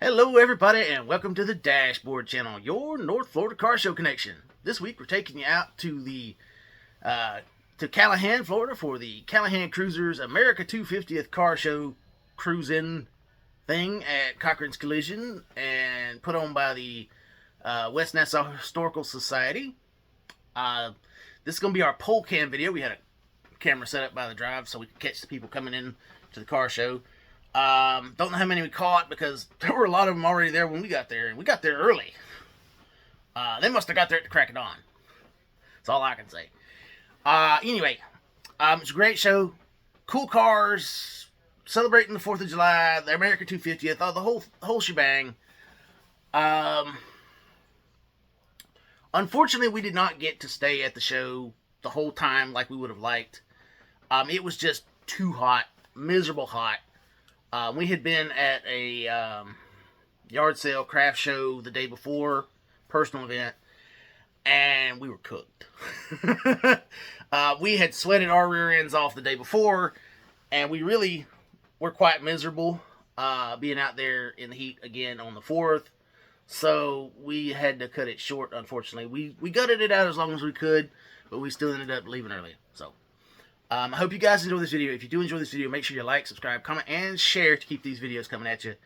Hello, everybody, and welcome to the Dashboard Channel, your North Florida car show connection. This week, we're taking you out to to Callahan, Florida, for the Callahan Cruisers America 250th car show cruising thing at Cochrane's Collision, and put on by the Westside Historical Society. This is going to be our pole cam video. We had a camera set up by the drive so we could catch the people coming in to the car show. Don't know how many we caught because there were a lot of them already there when we got there, and we got there early. They must have got there at the crack of dawn. That's all I can say. Anyway, it's a great show. Cool cars, celebrating the 4th of July, the America 250th, the whole shebang. Unfortunately, we did not get to stay at the show the whole time like we would have liked. It was just too hot, miserable hot. We had been at a yard sale craft show the day before, personal event, and we were cooked. We had sweated our rear ends off the day before, and we really were quite miserable being out there in the heat again on the 4th. So we had to cut it short, unfortunately. We gutted it out as long as we could, but we still ended up leaving early. So I hope you guys enjoy this video. If you do enjoy this video, make sure you like, subscribe, comment, and share to keep these videos coming at you.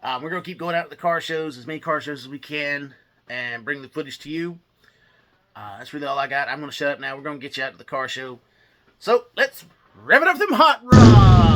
We're going to keep going out to the car shows, as many car shows as we can, and bring the footage to you. That's really all I got. I'm going to shut up now. We're going to get you out to the car show. So, let's rev it up them hot rods!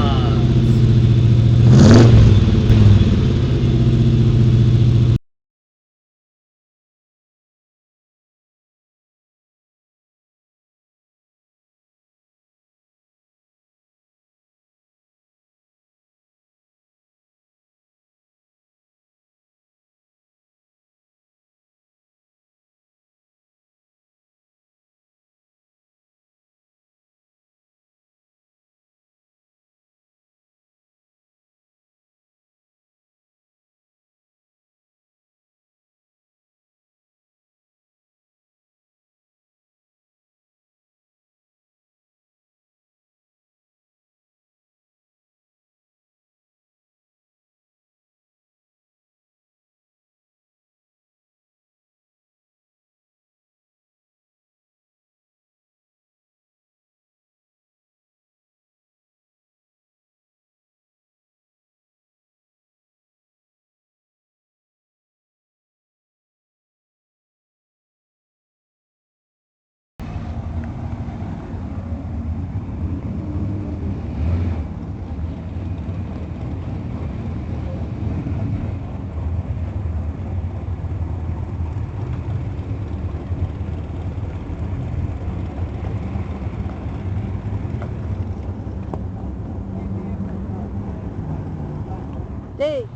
Dave.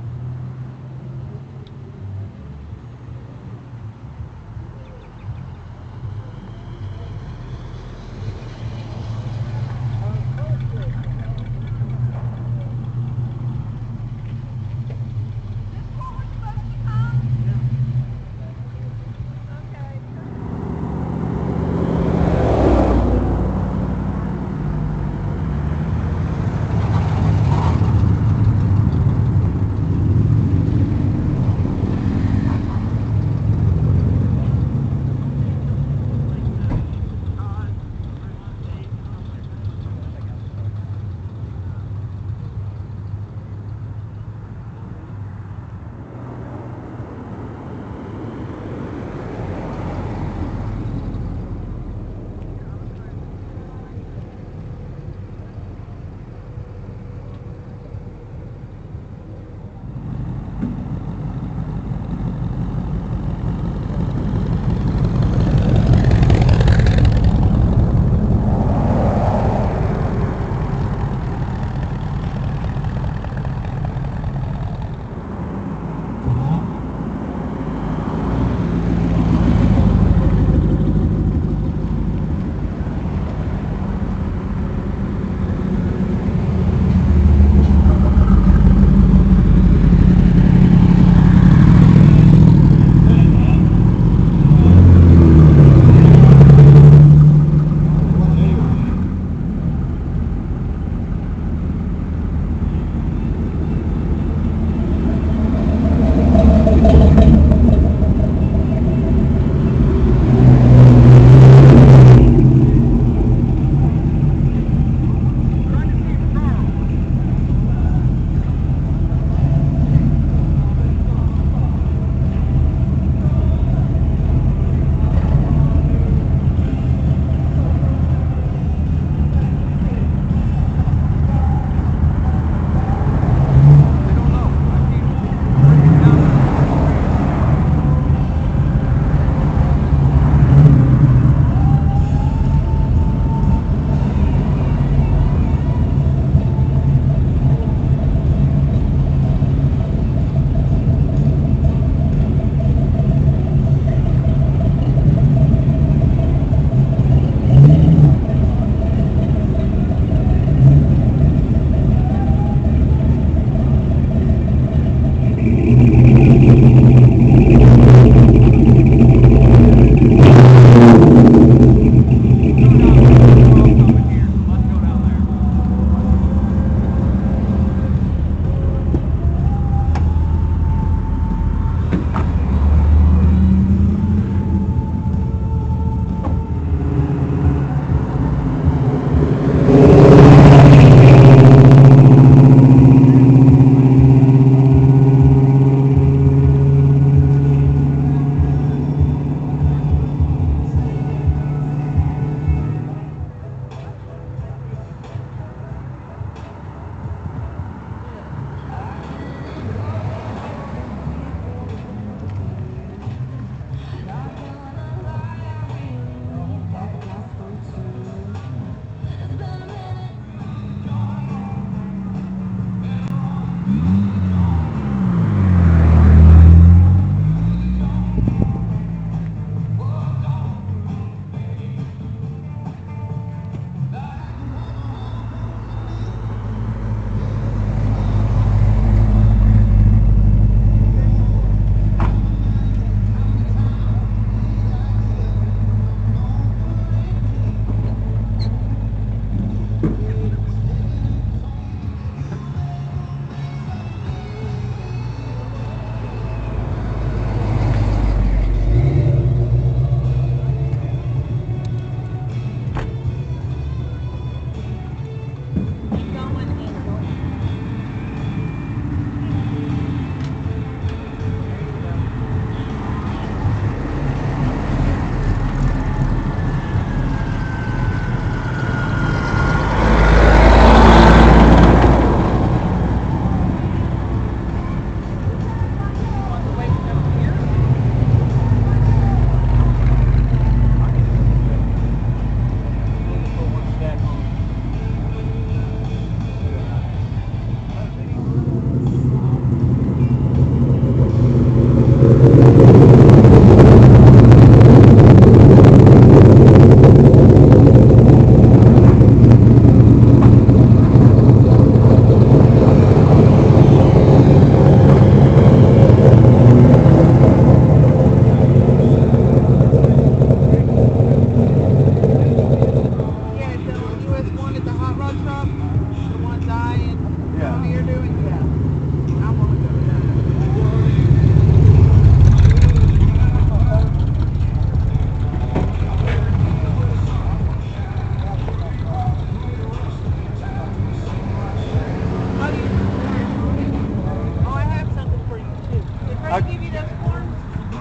I'll give you those forms.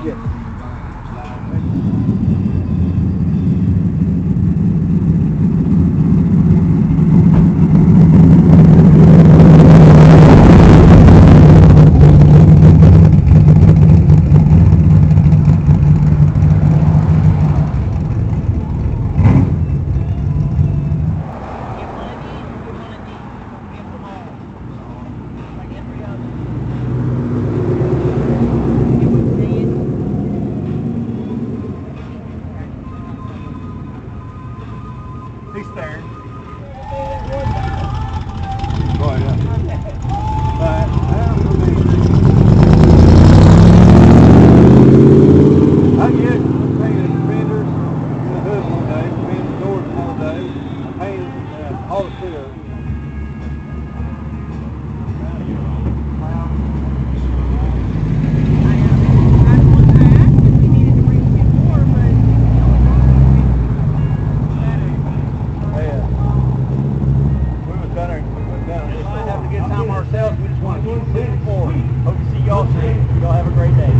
Yeah. He's there. Oh, yeah. But, I get painted fenders in the hood one day, painted doors one day, painted all the clear. Ourselves, we just want to keep moving forward. Hope to see y'all soon. Y'all have a great day.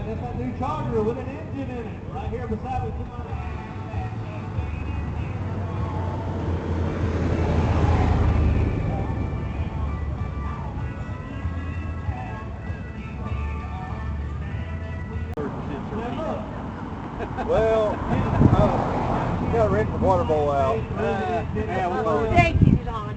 That's that new Charger with an engine in it, right here beside me. Well, you got to rent the water bowl out. Thank you, Don.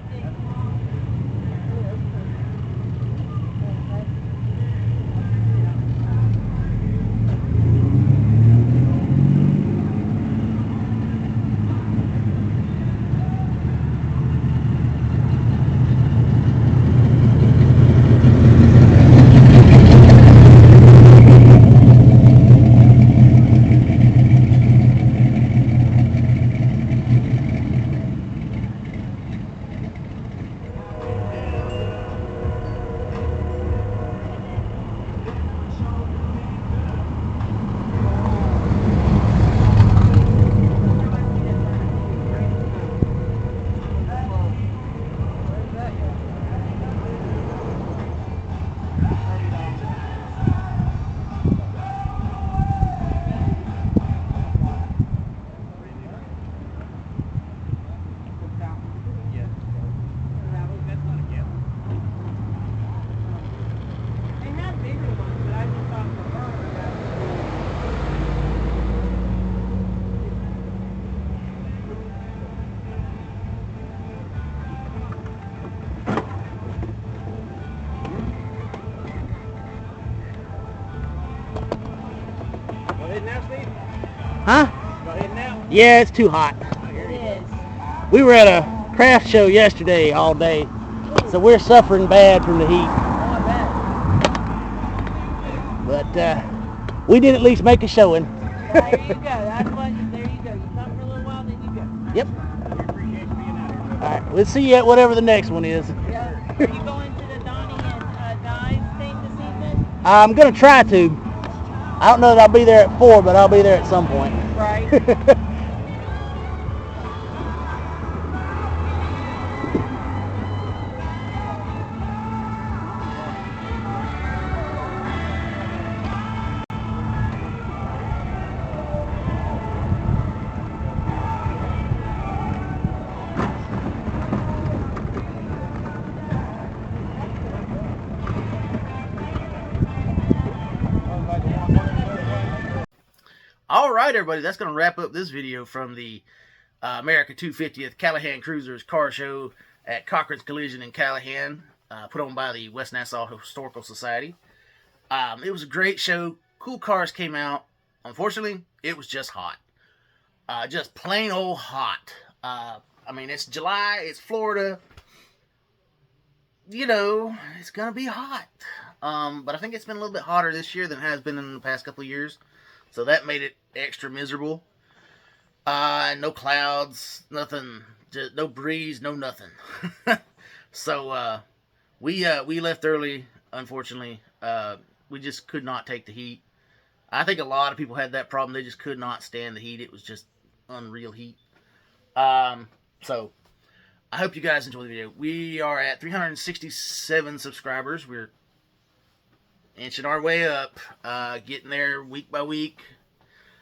Huh? Yeah, it's too hot. It is. We were at a craft show yesterday all day, so we're suffering bad from the heat. But we did at least make a showing. There you go. That's what. There you go. You come for a little while, then you go. Yep. All right, we'll see you at whatever the next one is. Yeah. Are you going to the Donnie and Dive thing this evening? I'm gonna try to. I don't know that I'll be there at 4, but I'll be there at some point. Right. All right, everybody, that's going to wrap up this video from the America 250th Callahan Cruisers Car Show at Cochran's Collision in Callahan, put on by the West Nassau Historical Society. It was a great show. Cool cars came out. Unfortunately, it was just hot. Just plain old hot. I mean, it's July, it's Florida. You know, it's gonna be hot. But I think it's been a little bit hotter this year than it has been in the past couple of years. So that made it extra miserable. No clouds, nothing, just no breeze, no nothing. So we left early, unfortunately. We just could not take the heat. I think a lot of people had that problem. They just could not stand the heat. It was just unreal heat. So I hope you guys enjoy the video. We are at 367 subscribers. We're inching our way up, getting there week by week,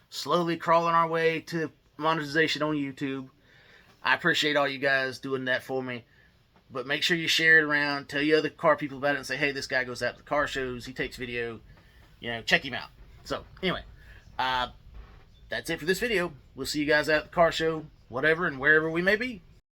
slowly crawling our way to monetization on YouTube. I appreciate all you guys doing that for me. But make sure you share it around, tell you other car people about it, and say, hey, this guy goes out to the car shows, he takes video, you know, check him out. So, anyway, that's it for this video. We'll see you guys at the car show, whatever and wherever we may be.